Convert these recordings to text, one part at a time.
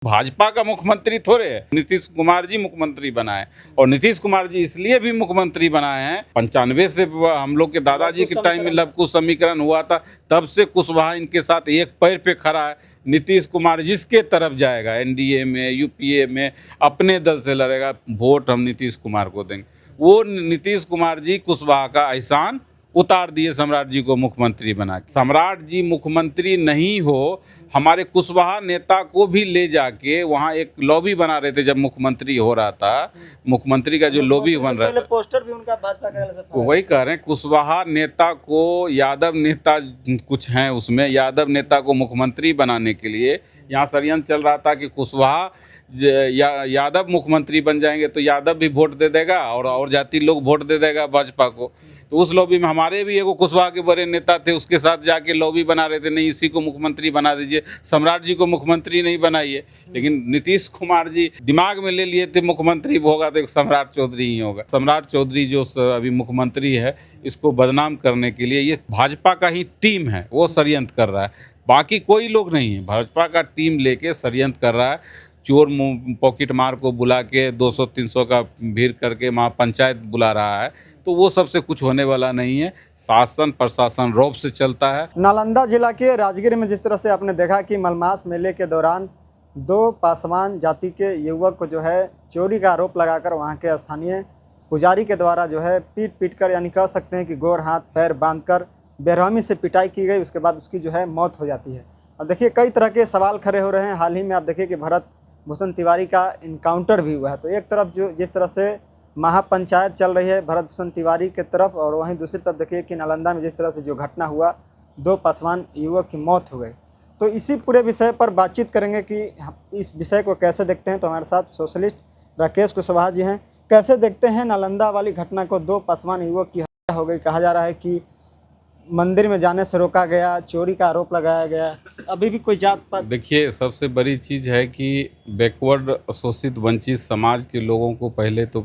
भाजपा का मुख्यमंत्री थोड़े है, नीतीश कुमार जी मुख्यमंत्री बनाए। और नीतीश कुमार जी इसलिए भी मुख्यमंत्री बनाए हैं, 95 से हम लोग के दादाजी के टाइम में लव कुश समीकरण हुआ था, तब से कुशवाहा इनके साथ एक पैर पे खड़ा है। नीतीश कुमार जिसके तरफ जाएगा, एनडीए में, यूपीए में, अपने दल से लड़ेगा, वोट हम नीतीश कुमार को देंगे। वो नीतीश कुमार जी कुशवाहा का एहसान उतार दिए सम्राट जी को मुख्यमंत्री बना के। सम्राट जी मुख्यमंत्री नहीं हो, हमारे कुशवाहा नेता को भी ले जाके वहाँ एक लॉबी बना रहे थे जब मुख्यमंत्री हो रहा था। मुख्यमंत्री का जो लॉबी बन रहा था, पोस्टर भी उनका भाजपा का, वही कह रहे हैं, कुशवाहा नेता को, यादव नेता कुछ हैं उसमें, यादव नेता को मुख्यमंत्री बनाने के लिए यहाँ षड्यंत्र चल रहा था कि कुशवाहा यादव मुख्यमंत्री बन जाएंगे तो यादव भी वोट दे देगा और जाति लोग वोट दे देगा भाजपा को। तो उस लॉबी में हमारे भी एगो कुशवाहा के बड़े नेता थे, उसके साथ जाके लॉबी बना रहे थे, नहीं इसी को मुख्यमंत्री बना दीजिए, सम्राट जी को मुख्यमंत्री नहीं बनाइए। लेकिन नीतीश कुमार जी दिमाग में ले लिए थे मुख्यमंत्री होगा तो सम्राट चौधरी ही होगा। सम्राट चौधरी जो अभी मुख्यमंत्री है, इसको बदनाम करने के लिए ये भाजपा का ही टीम है, वो षड्यंत्र कर रहा है, बाकी कोई लोग नहीं है। भाजपा का टीम लेके षड्यंत्र कर रहा है। चोर पॉकेट मार को बुला के 200-300 का भीड़ करके महापंचायत बुला रहा है, तो वो सबसे कुछ होने वाला नहीं है। शासन प्रशासन रौब से चलता है। नालंदा जिला के राजगीर में जिस तरह से आपने देखा कि मलमास मेले के दौरान 2 पासवान जाति के युवक को जो है चोरी का आरोप लगाकर वहां के स्थानीय पुजारी के द्वारा जो है पीट कर, यानी कह सकते हैं कि गोर हाथ पैर बांधकर बेरहमी से पिटाई की गई। उसके बाद उसकी जो है मौत हो जाती है। और देखिए कई तरह के सवाल खड़े हो रहे हैं। हाल ही में आप देखिए कि भरत भूषण तिवारी का इनकाउंटर भी हुआ है। तो एक तरफ जो जिस तरह से महापंचायत चल रही है भरत भूषण तिवारी के तरफ, और वहीं दूसरी तरफ देखिए कि नालंदा में जिस तरह से जो घटना हुआ, 2 पासवान युवक की मौत हो गई। तो इसी पूरे विषय पर बातचीत करेंगे कि इस विषय को कैसे देखते हैं। तो हमारे साथ सोशलिस्ट राकेश कुशवाहा जी हैं। कैसे देखते हैं नालंदा वाली घटना को? 2 पासवान युवक की हत्या हो गई, कहा जा रहा है कि मंदिर में जाने से रोका गया, चोरी का आरोप लगाया गया, अभी भी कोई जात पात। देखिए, सबसे बड़ी चीज़ है कि बैकवर्ड शोषित वंचित समाज के लोगों को पहले तो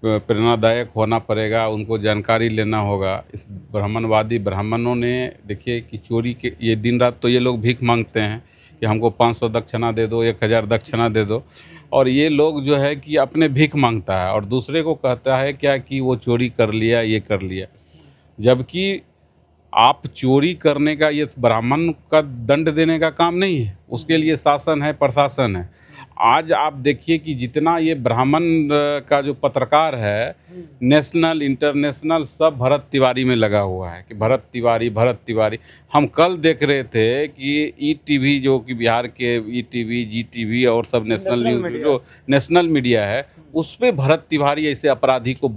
प्रेरणादायक होना पड़ेगा, उनको जानकारी लेना होगा। इस ब्राह्मणवादी ब्राह्मणों ने देखिए कि चोरी के ये दिन रात तो ये लोग भीख मांगते हैं कि हमको 500 दक्षिणा दे दो, 1000 दक्षिणा दे दो, और ये लोग जो है कि अपने भीख मांगता है और दूसरे को कहता है क्या कि वो चोरी कर लिया, ये कर लिया। जबकि आप चोरी करने का, ये ब्राह्मण का दंड देने का काम नहीं है, उसके लिए शासन है, प्रशासन है। आज आप देखिए कि जितना ये ब्राह्मण का जो पत्रकार है, नेशनल इंटरनेशनल सब भरत तिवारी में लगा हुआ है कि भरत तिवारी। हम कल देख रहे थे कि ईटीवी, जो कि बिहार के ईटीवी, जीटीवी और सब नेशनल न्यूज़ जो नेशनल मीडिया है, उस पर भरत तिवारी ऐसे अपराधी को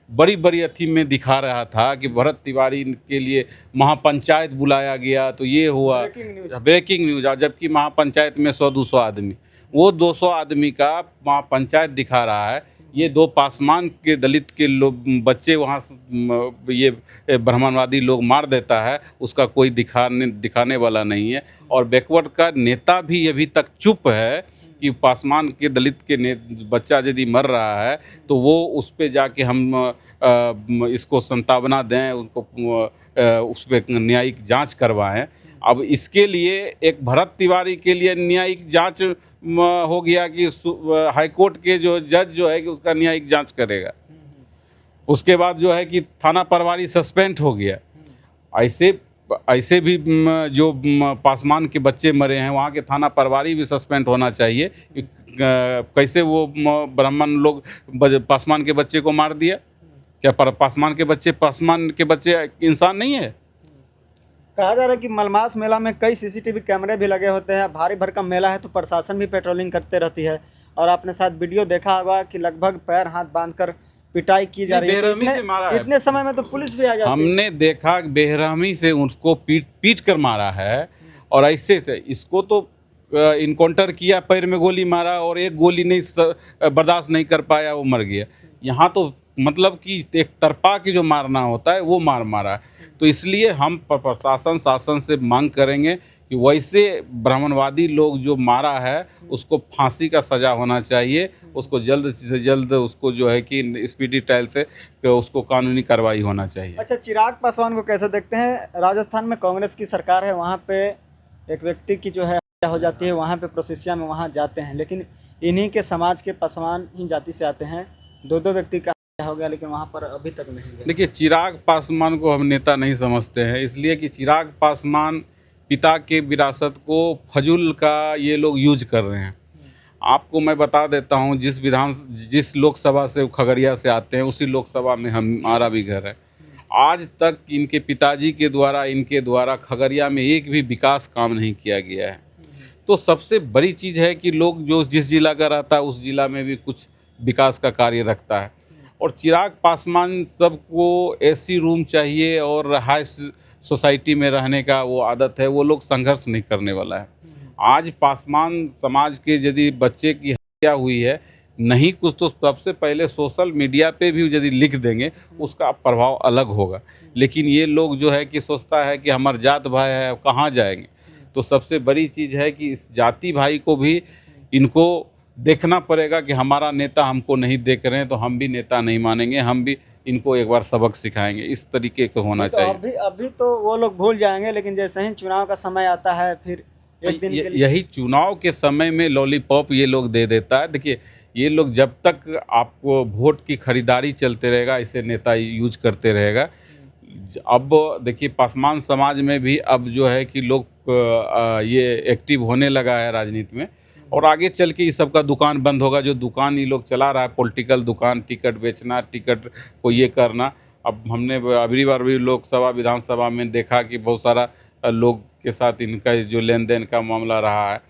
बड़ी अथी में दिखा रहा था कि भरत तिवारी के लिए महापंचायत बुलाया गया, तो ये हुआ ब्रेकिंग न्यूज। और जबकि महापंचायत में 100-200 आदमी, वो 200 आदमी का महापंचायत दिखा रहा है। ये 2 पासवान के दलित के लोग बच्चे वहाँ ये ब्राह्मणवादी लोग मार देता है, उसका कोई दिखाने वाला नहीं है। और बैकवर्ड का नेता भी अभी तक चुप है कि पासवान के दलित के बच्चा यदि मर रहा है तो वो उस पर जाके हम इसको संतावना दें, उनको उस पर न्यायिक जांच करवाएं। अब इसके लिए एक भरत तिवारी के लिए न्यायिक जांच हो गया कि हाईकोर्ट के जो जज जो है कि उसका न्यायिक जांच करेगा। उसके बाद जो है कि थाना प्रभारी सस्पेंड हो गया। ऐसे भी जो पासवान के बच्चे मरे हैं, वहाँ के थाना प्रभारी भी सस्पेंड होना चाहिए। कैसे वो ब्राह्मण लोग पासवान के बच्चे को मार दिया? क्या पासवान के बच्चे इंसान नहीं है? कहा जा रहा है कि मलमास मेला में कई सीसीटीवी कैमरे भी लगे होते हैं। भारी भरकम मेला है तो प्रशासन भी पेट्रोलिंग करते रहती है। और आपने शायद वीडियो देखा होगा कि लगभग पैर हाथ बांधकर पिटाई की जा रही है। इतने समय में तो पुलिस भी आ जाती है। हमने देखा बेरहमी से उसको पीट कर मारा है। और ऐसे से इसको तो इनकाउंटर किया, पैर में गोली मारा और एक गोली नहीं बर्दाश्त नहीं कर पाया, वो मर गया। यहाँ तो मतलब कि एक तरफा की जो मारना होता है वो मारा। तो इसलिए हम प्रशासन शासन से मांग करेंगे कि वैसे ब्राह्मणवादी लोग जो मारा है उसको फांसी का सज़ा होना चाहिए। उसको जल्द से जल्द उसको जो है कि स्पीडी ट्रायल से उसको कानूनी कार्रवाई होना चाहिए। अच्छा, चिराग पासवान को कैसे देखते हैं? राजस्थान में कांग्रेस की सरकार है, वहाँ पे एक व्यक्ति की जो है हो जाती है वहाँ पे प्रोसेसिया में वहाँ जाते हैं, लेकिन इन्हीं के समाज के पासवान ही जाति से आते हैं। दो दो व्यक्ति का हो गया, लेकिन वहाँ पर अभी तक नहीं गए। देखिए, चिराग पासवान को हम नेता नहीं समझते हैं, इसलिए कि चिराग पासवान पिता के विरासत को फजूल का ये लोग यूज कर रहे हैं। आपको मैं बता देता हूँ, जिस लोकसभा से खगड़िया से आते हैं उसी लोकसभा में हमारा भी घर है। आज तक इनके पिताजी के द्वारा इनके द्वारा खगड़िया में एक भी विकास काम नहीं किया गया है। तो सबसे बड़ी चीज़ है कि लोग जो जिस जिला का रहता है उस जिला में भी कुछ विकास का कार्य रखता है। और चिराग पासवान सबको एसी रूम चाहिए और हाई सोसाइटी में रहने का वो आदत है, वो लोग संघर्ष नहीं करने वाला है। आज पासवान समाज के यदि बच्चे की हत्या हुई है नहीं कुछ, तो सबसे पहले सोशल मीडिया पे भी यदि लिख देंगे उसका प्रभाव अलग होगा। लेकिन ये लोग जो है कि सोचता है कि हमार जात भाई है, कहाँ जाएंगे। तो सबसे बड़ी चीज़ है कि इस जाति भाई को भी इनको देखना पड़ेगा कि हमारा नेता हमको नहीं देख रहे हैं तो हम भी नेता नहीं मानेंगे, हम भी इनको एक बार सबक सिखाएंगे। इस तरीके का होना तो चाहिए। अभी तो वो लोग भूल जाएंगे, लेकिन जैसे ही चुनाव का समय आता है फिर एक दिन के लिए यही चुनाव के समय में लॉलीपॉप ये लोग दे देता है। देखिए, ये लोग जब तक आपको वोट की खरीदारी चलते रहेगा, इसे नेता यूज करते रहेगा। अब देखिए, पासवान समाज में भी अब जो है कि लोग ये एक्टिव होने लगा है राजनीति में, और आगे चल के इस सब का दुकान बंद होगा। जो दुकान ये लोग चला रहा है, पॉलिटिकल दुकान, टिकट बेचना, टिकट को ये करना। अब हमने अगली बार भी लोकसभा विधानसभा में देखा कि बहुत सारा लोग के साथ इनका जो लेन देन का मामला रहा है।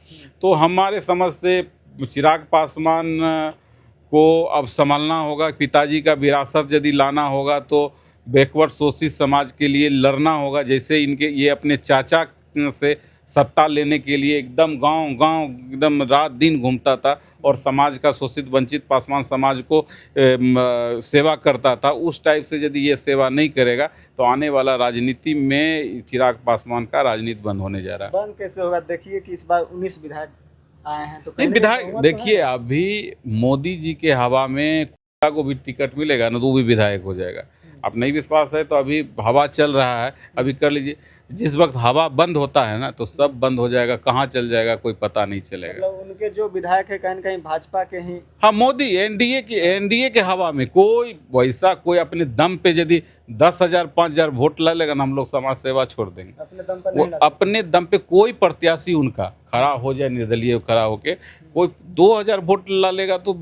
तो हमारे समझ से चिराग पासवान को अब संभलना होगा। पिताजी का विरासत यदि लाना होगा तो बैकवर्ड शोषित समाज के लिए लड़ना होगा। जैसे इनके ये अपने चाचा से सत्ता लेने के लिए एकदम गांव एकदम रात दिन घूमता था और समाज का शोषित वंचित पासवान समाज को सेवा करता था। उस टाइप से यदि ये सेवा नहीं करेगा तो आने वाला राजनीति में चिराग पासवान का राजनीति बंद होने जा रहा है। बंद कैसे होगा? देखिए कि इस बार 19 विधायक आए हैं, तो नहीं, कहीं विधायक बहुमत तो देखिए, है। अभी मोदी जी के हवा में कुत्ता को भी टिकट मिलेगा ना तो वो भी विधायक हो जाएगा। अब नहीं विश्वास है तो अभी हवा चल रहा है, अभी कर लीजिए। जिस वक्त हवा बंद होता है ना तो सब बंद हो जाएगा, कहाँ चल जाएगा कोई पता नहीं चलेगा। मतलब उनके जो विधायक है कहीं न कहीं भाजपा के ही। हाँ, मोदी एनडीए के हवा में कोई वैसा कोई अपने दम पे यदि 10,000 5,000 वोट ला लेगा ना, हम लोग समाज सेवा छोड़ देंगे। अपने दम पर वो नहीं ला अपने दम पे कोई प्रत्याशी उनका खड़ा हो जाए, निर्दलीय खड़ा होके कोई 2,000 वोट ला लेगा तो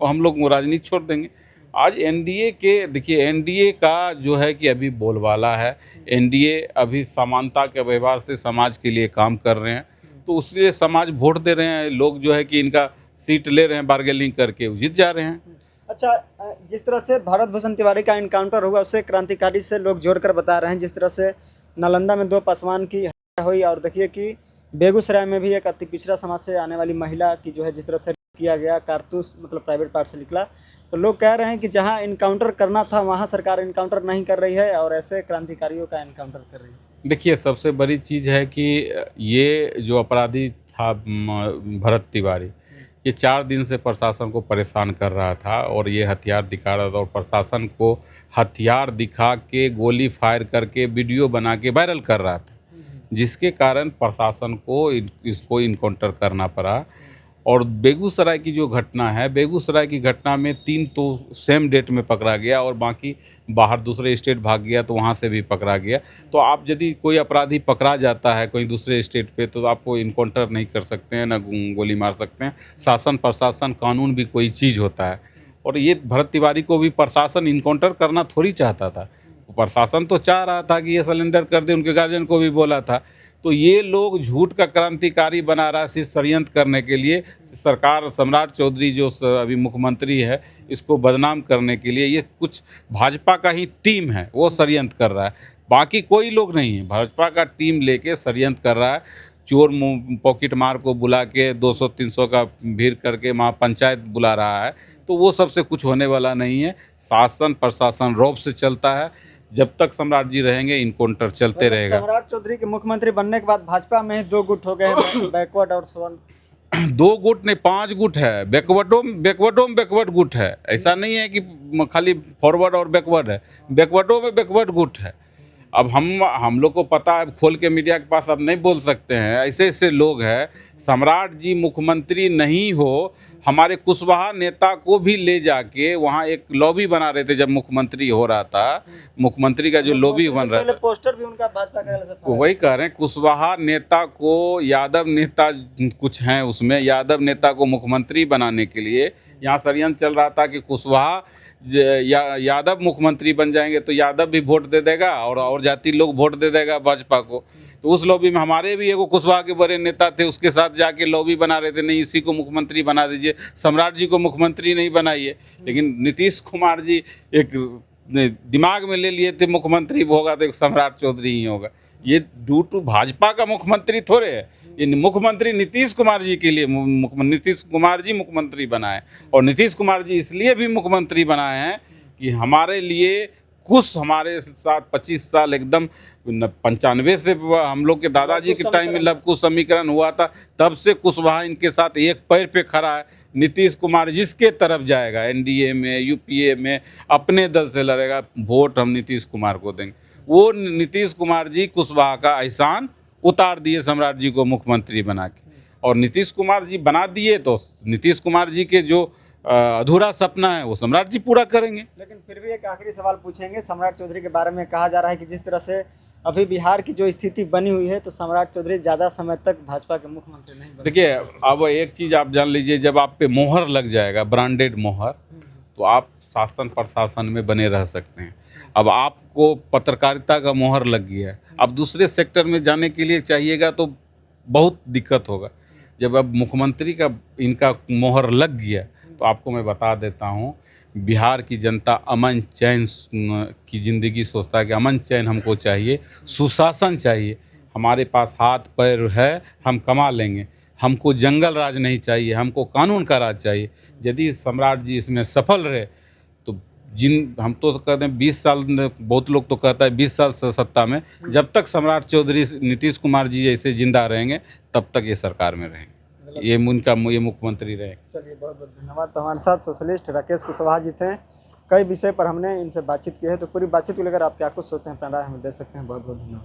हम लोग राजनीति छोड़ देंगे। आज एनडीए के देखिए, एनडीए का जो है कि अभी बोलबाला है। एनडीए अभी समानता के व्यवहार से समाज के लिए काम कर रहे हैं, तो उसलिए समाज वोट दे रहे हैं। लोग जो है कि इनका सीट ले रहे हैं, बार्गेनिंग करके जीत जा रहे हैं। अच्छा, जिस तरह से भारत भूषण तिवारी का इनकाउंटर हुआ उससे क्रांतिकारी से लोग जोड़कर बता रहे हैं। जिस तरह से नालंदा में 2 पासवान की हत्या हुई, और देखिए कि बेगूसराय में भी एक अति पिछड़ा समाज से आने वाली महिला की जो है जिस तरह से किया गया, कारतूस मतलब प्राइवेट पार्ट से निकला। तो लोग कह रहे हैं कि जहां इनकाउंटर करना था वहां सरकार इनकाउंटर नहीं कर रही है और ऐसे क्रांतिकारियों का इनकाउंटर कर रही है। देखिए, सबसे बड़ी चीज़ है कि ये जो अपराधी था भरत तिवारी, ये 4 दिन से प्रशासन को परेशान कर रहा था और ये हथियार दिखा रहा था और प्रशासन को हथियार दिखा के गोली फायर करके वीडियो बना के वायरल कर रहा था, जिसके कारण प्रशासन को इसको इनकाउंटर करना पड़ा। और बेगूसराय की जो घटना है, बेगूसराय की घटना में 3 तो सेम डेट में पकड़ा गया और बाकी बाहर दूसरे स्टेट भाग गया तो वहाँ से भी पकड़ा गया। तो आप यदि कोई अपराधी पकड़ा जाता है कोई दूसरे स्टेट पे तो आपको इनकाउंटर नहीं कर सकते हैं, ना गोली मार सकते हैं। शासन प्रशासन कानून भी कोई चीज़ होता है, और ये भरत तिवारी को भी प्रशासन इनकाउंटर करना थोड़ी चाहता था। प्रशासन तो चाह रहा था कि ये सिलेंडर कर दे, उनके गार्जियन को भी बोला था। तो ये लोग झूठ का क्रांतिकारी बना रहा है सिर्फ षड्यंत्र करने के लिए। सरकार सम्राट चौधरी जो अभी मुख्यमंत्री है, इसको बदनाम करने के लिए ये कुछ भाजपा का ही टीम है, वो षड्यंत्र कर रहा है, बाकी कोई लोग नहीं है। भाजपा का टीम लेके षड्यंत्र कर रहा है। चोर पॉकेट मार को बुला के 200-300 का भीड़ करके वहाँ पंचायत बुला रहा है, तो वो सबसे कुछ होने वाला नहीं है। शासन प्रशासन रौब से चलता है। जब तक सम्राट जी रहेंगे इनकाउंटर चलते रहेगा। सम्राट चौधरी के मुख्यमंत्री बनने के बाद भाजपा में ही 2 गुट हो गए हैं, बैकवर्ड और सवर्ण। 2 गुट नहीं, 5 गुट है। बैकवर्डों में बैकवर्ड गुट है। ऐसा नहीं है कि खाली फॉरवर्ड और बैकवर्ड है, बैकवर्डों में बैकवर्ड गुट है। अब हम लोग को पता है, खोल के मीडिया के पास अब नहीं बोल सकते हैं, ऐसे ऐसे लोग हैं। सम्राट जी मुख्यमंत्री नहीं हो, हमारे कुशवाहा नेता को भी ले जाके वहाँ एक लॉबी बना रहे थे जब मुख्यमंत्री हो रहा था। मुख्यमंत्री का जो लॉबी बन रहा पहले था, पोस्टर भी उनका भाजपा के से वो वही कह रहे हैं, कुशवाहा नेता को, यादव नेता कुछ हैं उसमें, यादव नेता को मुख्यमंत्री बनाने के लिए यहाँ षड्यंत्र चल रहा था कि कुशवाहा यादव मुख्यमंत्री बन जाएंगे तो यादव भी वोट दे देगा और जाति लोग वोट दे देगा भाजपा को। तो उस लॉबी में हमारे भी एगो कुशवाहा के बड़े नेता थे, उसके साथ जाके लॉबी बना रहे थे, नहीं इसी को मुख्यमंत्री बना दीजिए, सम्राट जी को मुख्यमंत्री नहीं बनाइए। लेकिन नीतीश कुमार जी एक दिमाग में ले लिए थे मुख्यमंत्री होगा तो एक सम्राट चौधरी ही होगा। ये ड्यू टू भाजपा का मुख्यमंत्री थोड़े है, ये मुख्यमंत्री नीतीश कुमार जी के लिए नीतीश कुमार जी मुख्यमंत्री बनाए। और नीतीश कुमार जी इसलिए भी मुख्यमंत्री बनाए हैं कि हमारे लिए कुछ, हमारे साथ 25 साल एकदम 95 से हम लोग के दादाजी के टाइम में लव कुश समीकरण हुआ था, तब से कुशवाहा इनके साथ एक पैर पे खड़ा है। नीतीश कुमार जिसके तरफ जाएगा, एनडीए में, यूपीए में, अपने दल से लड़ेगा, वोट हम नीतीश कुमार को देंगे। वो नीतीश कुमार जी कुशवाहा का एहसान उतार दिए सम्राट जी को मुख्यमंत्री बना के, और नीतीश कुमार जी बना दिए तो नीतीश कुमार जी के जो अधूरा सपना है वो सम्राट जी पूरा करेंगे। लेकिन फिर भी एक आखिरी सवाल पूछेंगे सम्राट चौधरी के बारे में। कहा जा रहा है कि जिस तरह से अभी बिहार की जो स्थिति बनी हुई है तो सम्राट चौधरी ज़्यादा समय तक भाजपा के मुख्यमंत्री नहीं बने। देखिए, अब एक चीज़ आप जान लीजिए, जब आप पे मोहर लग जाएगा, ब्रांडेड मोहर, तो आप शासन प्रशासन में बने रह सकते हैं। अब आपको पत्रकारिता का मोहर लग गया है, अब दूसरे सेक्टर में जाने के लिए चाहिएगा तो बहुत दिक्कत होगा। जब अब मुख्यमंत्री का इनका मोहर लग गया तो आपको मैं बता देता हूँ, बिहार की जनता अमन चैन की ज़िंदगी सोचता है कि अमन चैन हमको चाहिए, सुशासन चाहिए। हमारे पास हाथ पैर है, हम कमा लेंगे। हमको जंगल राज नहीं चाहिए, हमको कानून का राज चाहिए। यदि सम्राट जी इसमें सफल रहे तो हम तो कहते हैं 20 साल, बहुत लोग तो कहता है 20 साल से सत्ता में, जब तक सम्राट चौधरी नीतीश कुमार जी जैसे जिंदा रहेंगे तब तक ये सरकार में रहेंगे, ये मुख्यमंत्री रहे। चलिए, बहुत बहुत धन्यवाद। तो हमारे साथ सोशलिस्ट राकेश कुशवाहा जी थे। कई विषय पर हमने इनसे बातचीत की है, तो पूरी बातचीत को लेकर आप क्या कुछ सोचते हैं, अपना राय हमें दे सकते हैं। बहुत बहुत धन्यवाद।